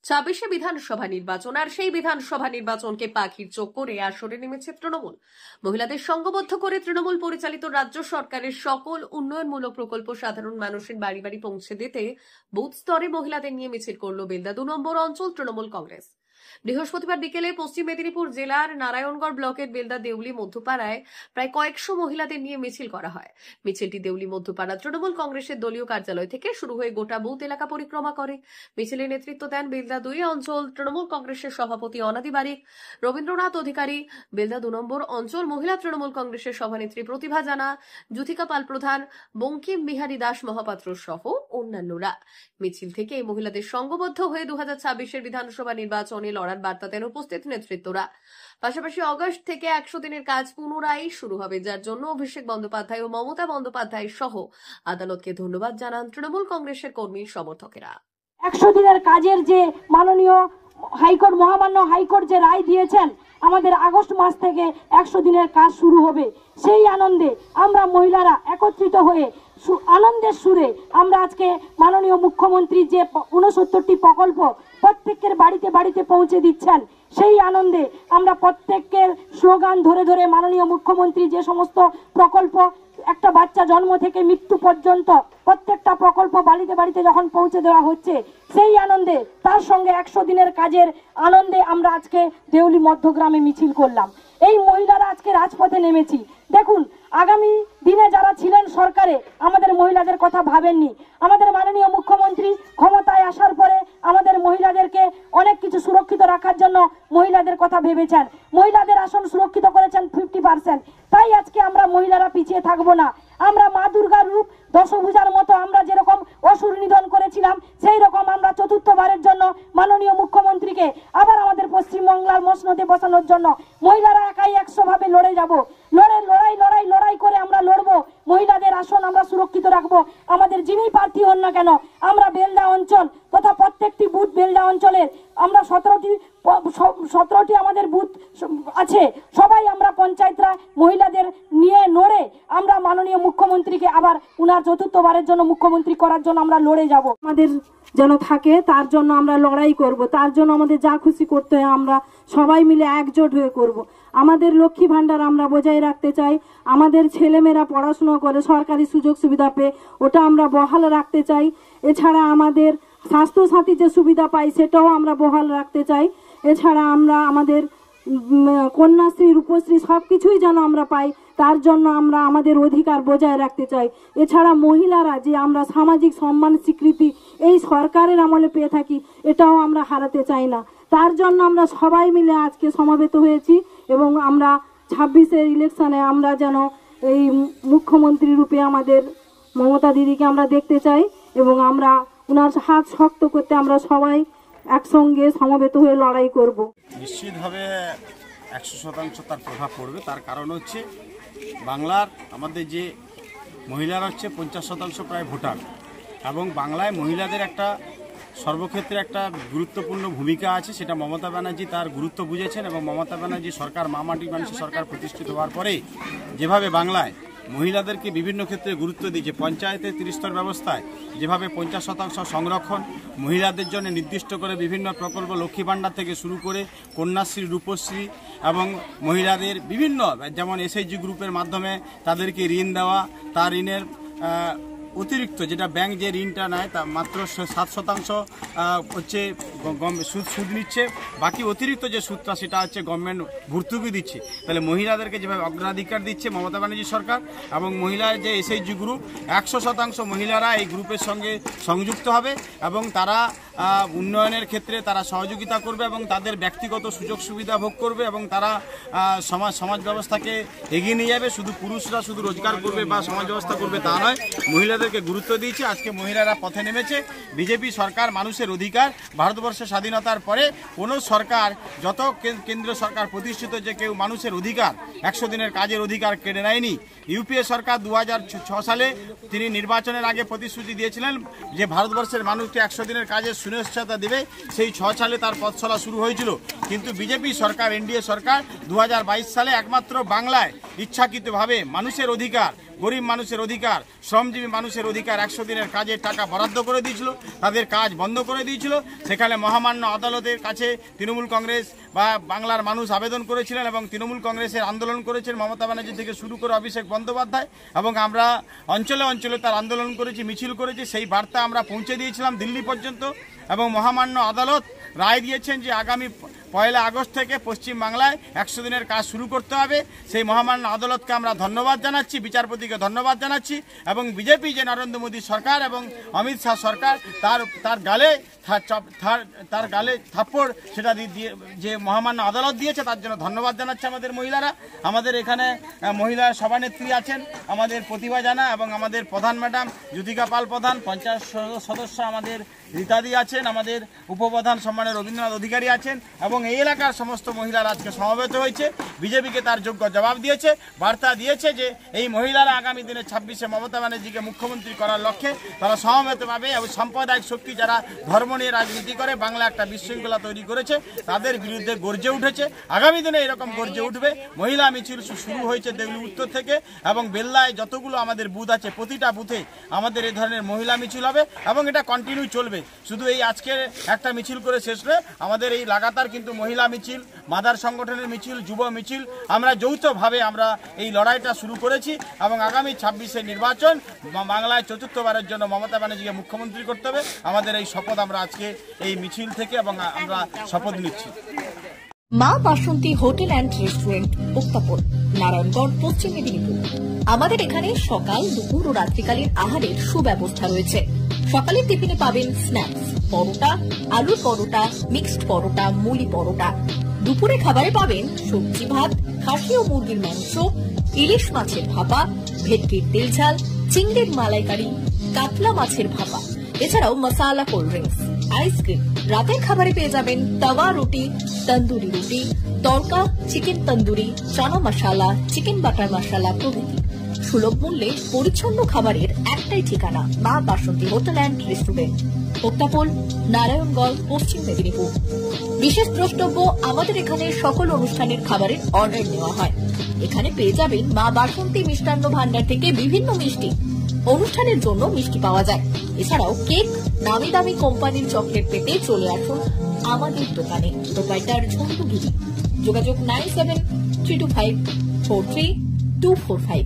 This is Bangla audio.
ছাব্বিশে বিধানসভা নির্বাচন আর সেই বিধানসভা নির্বাচনকে পাখির চোখ করে আসরে নেমেছে তৃণমূল। মহিলাদের সংঘবদ্ধ করে তৃণমূল পরিচালিত রাজ্য সরকারের সকল উন্নয়নমূলক প্রকল্প সাধারণ মানুষের বাড়ি বাড়ি পৌঁছে দিতে বুথ স্তরে মহিলাদের নিয়ে মিছিল করল বেলদা 2 নম্বর অঞ্চল তৃণমূল কংগ্রেস। বৃহস্পতিবার বিকেলে পশ্চিম মেদিনীপুর জেলার নারায়ণগড় ব্লকের বেলদা দেউলি মধ্যপাড়ায় প্রায় কয়েকশো মহিলাদের নিয়ে মিছিল করা হয়। মিছিলটি দেউলি মধ্যপাড়া তৃণমূল কংগ্রেসের দলীয় কার্যালয় থেকে শুরু হয়ে গোটা বুথ এলাকা পরিক্রমা করে। মিছিলে নেতৃত্ব দেন বেলদা 2 অঞ্চল তৃণমূল কংগ্রেসের সভাপতি অনাদি বারিক, রবীন্দ্রনাথ অধিকারী, বেলদা 2 নম্বর অঞ্চল মহিলা তৃণমূল কংগ্রেসের সভানেত্রী প্রতিভা জানা, জ্যোতিকা পাল প্রধান, বঙ্কিম বিহারী দাস মহাপাত্র সহ অন্যান্যরা। মিছিল থেকে মহিলাদের সংঘবদ্ধ হয়ে 2026-এর বিধানসভা নির্বাচনে লড়ার বার্তা দেন উপস্থিত নেতৃত্বরা। পাশাপাশি আগস্ট থেকে 100 দিনের কাজ পুনরায় শুরু হবে, যার জন্য অভিষেক বন্দ্যোপাধ্যায় ও মমতা বন্দ্যোপাধ্যায় সহ আদালতকে ধন্যবাদ জানান তৃণমূল কংগ্রেসের কর্মী সমর্থকেরা। 100 দিনের কাজের যে মাননীয় হাইকোর্ট মহামান্য হাইকোর্ট যে রায় দিয়েছেন, আমাদের আগস্ট মাস থেকে 100 দিনের কাজ শুরু হবে। সেই আনন্দে আমরা মহিলারা একত্রিত হয়ে আনন্দের সুরে আমরা আজকে মাননীয় মুখ্যমন্ত্রী যে 69টি প্রকল্প প্রত্যেকের বাড়িতে বাড়িতে পৌঁছে দিচ্ছেন, সেই আনন্দে আমরা প্রত্যেকের স্লোগান ধরে ধরে মাননীয় মুখ্যমন্ত্রী যে সমস্ত প্রকল্প একটা বাচ্চা জন্ম থেকে মৃত্যু পর্যন্ত প্রত্যেকটা প্রকল্প বাড়িতে বাড়িতে যখন পৌঁছে দেওয়া হচ্ছে, সেই আনন্দে তার সঙ্গে 100 দিনের কাজের আনন্দে আমরা আজকে দেউলি মধ্যগ্রামে মিছিল করলাম। এই মহিলারা আজকে রাজপথে নেমেছি। দেখুন, আগামী দিনে যারা ছিলেন সরকারে আমাদের মহিলাদের কথা ভাবেননি। আমাদের মাননীয় মুখ্যমন্ত্রী ক্ষমতায় আসার পরে আমাদের মহিলাদেরকে অনেক কিছু সুরক্ষিত রাখার জন্য মহিলাদের কথা ভেবেছেন। মহিলাদের আসন সুরক্ষিত করেছেন 50%। তাই আজকে আমরা মহিলারা পিছিয়ে থাকবো না। আমরা মা দুর্গার রূপ দশভুজার মতো আমরা যেরকম অসুর নিধন করেছিলাম, সেই রকম আমরা চতুর্থবারের জন্য মাননীয় মুখ্যমন্ত্রীকে আবার আমাদের পশ্চিমবাংলার মসনদে বসানোর জন্য মহিলারা একাই 100 ভাবে লড়ে যাব। লড়াই করে আমরা লড়বো। মহিলাদের আসন আমরা সুরক্ষিত রাখবো। আমাদের যিনি প্রার্থী হন না কেন, আমরা বেলদা অঞ্চল তথা প্রত্যেকটি বুথ বেলদা অঞ্চলের আমরা 17টি আমাদের বুথ আছে, সবাই আমরা পঞ্চায়েতরা মহিলাদের নিয়ে লড়ে আমরা মাননীয় মুখ্যমন্ত্রীকে আবার উনার চতুর্থবারের জন্য মুখ্যমন্ত্রী করার জন্য আমরা লড়ে যাব। আমাদের যেন থাকে তার জন্য আমরা লড়াই করব। তার জন্য আমাদের যা খুশি করতে হয় আমরা সবাই মিলে একজোট হয়ে করব। আমাদের লক্ষ্মী ভাণ্ডার আমরা বজায় রাখতে চাই। আমাদের ছেলেমেয়েরা পড়াশোনা করে সরকারি সুযোগ সুবিধা পেয়ে ওটা আমরা বহাল রাখতে চাই। এছাড়া আমাদের স্বাস্থ্যসাথী যে সুবিধা পাই সেটাও আমরা বহাল রাখতে চাই। এছাড়া আমরা আমাদের কন্যাশ্রী রূপশ্রী সব কিছুই যেন আমরা পাই, তার জন্য আমরা আমাদের অধিকার বজায় রাখতে চাই। এছাড়া মহিলারা যে আমরা সামাজিক সম্মান স্বীকৃতি এই সরকারের আমলে পেয়ে থাকি, এটাও আমরা হারাতে চাই না। তার জন্য আমরা সবাই মিলে আজকে সমাবেত হয়েছি এবং আমরা 26-এর ইলেকশনে আমরা যেন এই মুখ্যমন্ত্রী রূপে আমাদের মমতা দিদিকে আমরা দেখতে চাই এবং আমরা ওনার হাত শক্ত করতে আমরা সবাই একসঙ্গে সমবেত হয়ে লড়াই করব। নিশ্চিতভাবে 100% তার প্রভাব পড়বে। তার কারণ হচ্ছে বাংলার আমাদের যে মহিলারা হচ্ছে 50% প্রায় ভোটার, এবং বাংলায় মহিলাদের একটা সর্বক্ষেত্রে একটা গুরুত্বপূর্ণ ভূমিকা আছে। সেটা মমতা ব্যানার্জি তার গুরুত্ব বুঝেছেন এবং মমতা ব্যানার্জি সরকার মা মাটি মানুষের সরকার প্রতিষ্ঠিত হওয়ার পরে যেভাবে বাংলায় মহিলাদেরকে বিভিন্ন ক্ষেত্রে গুরুত্ব দিয়েছে, পঞ্চায়েতের 30 স্তর ব্যবস্থায় যেভাবে 50% সংরক্ষণ, মহিলাদের জন্য নির্দিষ্ট করে বিভিন্ন প্রকল্প লক্ষ্মী ভাণ্ডার থেকে শুরু করে কন্যাশ্রী রূপশ্রী এবং মহিলাদের বিভিন্ন যেমন এসএইচজি গ্রুপের মাধ্যমে তাদেরকে ঋণ দেওয়া, তার ঋণের অতিরিক্ত যেটা ব্যাংক যে ঋণটা নেয় তা মাত্র 7% হচ্ছে সুদ নিচ্ছে, বাকি অতিরিক্ত যে সুদটা সেটা হচ্ছে গভর্নমেন্ট ভর্তুকি দিচ্ছে। তাহলে মহিলাদেরকে যেভাবে অগ্রাধিকার দিচ্ছে মমতা ব্যানার্জি সরকার, এবং মহিলার যে এসএইচজি গ্রুপ 100% মহিলারা এই গ্রুপের সঙ্গে সংযুক্ত হবে এবং তারা উন্নয়নের ক্ষেত্রে তারা সহযোগিতা করবে এবং তাদের ব্যক্তিগত সুযোগ সুবিধা ভোগ করবে এবং তারা সমাজ ব্যবস্থাকে এগিয়ে নিয়ে যাবে। শুধু পুরুষরা শুধু রোজগার করবে বা সমাজ ব্যবস্থা করবে তা নয়, মহিলাদেরকে গুরুত্ব দিয়েছে। আজকে মহিলারা পথে নেমেছে। বিজেপি সরকার মানুষের অধিকার, ভারতবর্ষের স্বাধীনতার পরে কোনো সরকার যত কেন্দ্রীয় সরকার প্রতিষ্ঠিত যে কেউ মানুষের অধিকার 100 দিনের কাজের অধিকার কেড়ে নেয়নি। ইউপিএ সরকার 2006 সালে তিনি নির্বাচনের আগে প্রতিশ্রুতি দিয়েছিলেন যে ভারতবর্ষের মানুষকে 100 দিনের কাজের সুনিশ্চয়তা দেবে। সেই 6 সালে তার পথ চলা শুরু হয়েছিল, কিন্তু বিজেপি সরকার এনডিএ সরকার 2022 সালে একমাত্র বাংলায় ইচ্ছাকৃতভাবে মানুষের অধিকার গরিব মানুষের অধিকার, শ্রমজীবী মানুষের অধিকার 100 দিনের কাজের টাকা বরাদ্দ করে দিয়েছিল, তাদের কাজ বন্ধ করে দিয়েছিল। সেখানে মহামান্য আদালতের কাছে তৃণমূল কংগ্রেস বা বাংলার মানুষ আবেদন করেছিলেন এবং তৃণমূল কংগ্রেসের আন্দোলন করেছেন মমতা ব্যানার্জি থেকে শুরু করে অভিষেক বন্দ্যোপাধ্যায়, এবং আমরা অঞ্চলে অঞ্চলে তার আন্দোলন করেছি, মিছিল করেছি। সেই বার্তা আমরা পৌঁছে দিয়েছিলাম দিল্লি পর্যন্ত, এবং মহামান্য আদালত রায় দিয়েছেন যে আগামী 1 আগস্ট থেকে পশ্চিমবাংলায় 100 দিনের কাজ শুরু করতে হবে। সেই মহামান্য আদালতকে আমরা ধন্যবাদ জানাচ্ছি, বিচারপতিকে ধন্যবাদ জানাচ্ছি, এবং বিজেপি যে নরেন্দ্র মোদী সরকার এবং অমিত শাহ সরকার তার গালে থাপ্পড় সেটা দিয়ে যে মহামান্য আদালত দিয়েছে তার জন্য ধন্যবাদ জানাচ্ছে আমাদের মহিলারা। আমাদের এখানে মহিলা সভানেত্রী আছেন আমাদের প্রতিভা জানা, এবং আমাদের প্রধান ম্যাডাম জ্যোতিকা পাল প্রধান, পঞ্চায়েত সদস্য আমাদের রীতাদি আছেন, আমাদের উপপ্রধান সম্মানের রবীন্দ্রনাথ অধিকারী আছেন, এবং এই এলাকার সমস্ত মহিলারা আজকে সমবেত হয়েছে। বিজেপিকে তার যোগ্য জবাব দিয়েছে, বার্তা দিয়েছে যে এই মহিলারা আগামী দিনে 26শে মমতা ব্যানার্জিকে মুখ্যমন্ত্রী করার লক্ষ্যে তারা সমবেত পাবে, এবং সাম্প্রদায়িক শক্তি যারা ধর্ম নিয়ে রাজনীতি করে বাংলা একটা বিশৃঙ্খলা তৈরি করেছে তাদের বিরুদ্ধে গর্জে উঠেছে। আগামী দিনে এরকম গর্জে উঠবে। মহিলা মিছিল শুরু হয়েছে দেউলি উত্তর থেকে, এবং বেল্লায় যতগুলো আমাদের বুথ আছে প্রতিটা বুথে আমাদের এই ধরনের মহিলা মিছিল হবে, এবং এটা কন্টিনিউ চলবে। শুধু এই আজকের একটা মিছিল করে শেষ নয়, আমাদের এই লাগাতার কিন্তু মহিলা মিছিল, মাদার সংগঠনের মিছিল, যুব মিছিল, আমরা যৌথভাবে আমরা এই লড়াইটা শুরু করেছি, এবং আগামী 26শে নির্বাচন বাংলায় 4র্থবারের জন্য মমতা ব্যানার্জিকে মুখ্যমন্ত্রী করতে হবে। আমাদের এই শপথ আমরা আজকে এই মিছিল থেকে এবং আমরা শপথ নিচ্ছি। মা বাসন্তী হোটেল অ্যান্ড রেস্টুরেন্ট, উত্তাপন, নারায়ণগড়, পশ্চিম মেদিনীপুর। আমাদের এখানে সকাল, দুপুর ও রাত্রিকালীন আহারের সুব্যবস্থা রয়েছে। সকালের টিফিনে পাবেন স্ন্যাক্স, পরোটা, আলুর পরোটা, মিক্সড পরোটা, মুলি পরোটা। দুপুরে খাবারে পাবেন সবজি ভাত, খাসি ও মুরগির মাংস, ইলিশ মাছের ভাপা, ভেটকির তেল ঝাল, চিংড়ির মালাইকারি, কাতলা মাছের ভাপা, এছাড়াও মশালা কোল্ড ড্রিঙ্কস, আইসক্রিম। রাতের খাবারে পেয়ে যাবেন তাওয়া রুটি, তন্দুরি রুটি, তড়কা, চিকেন তন্দুরি, চানা মশালা, চিকেন বাটার মশালা প্রভৃতি। সুলভ মূল্যে পরিচ্ছন্ন খাবারের একটাই ঠিকানা, মা বাসন্তী হোটেল অ্যান্ড রেস্টুরেন্ট, উত্তাপন, নারায়ণগড়, পশ্চিম মেদিনীপুর। বিশেষ দ্রষ্টব্য, আমাদের এখানে সকল অনুষ্ঠানের খাবারের অর্ডার নেওয়া হয়। এখানে পেয়ে যাবেন মা বাসন্তী মিষ্টান্ন ভান্ডার থেকে বিভিন্ন মিষ্টি। অনুষ্ঠানের জন্য মিষ্টি পাওয়া যায়। এছাড়াও কেক, নামি দামি কোম্পানির চকলেট পেতে চলে আসুন আমাদের দোকানে। প্রোপাইটার ঝন্টু গিরি। যোগাযোগ 9732543245।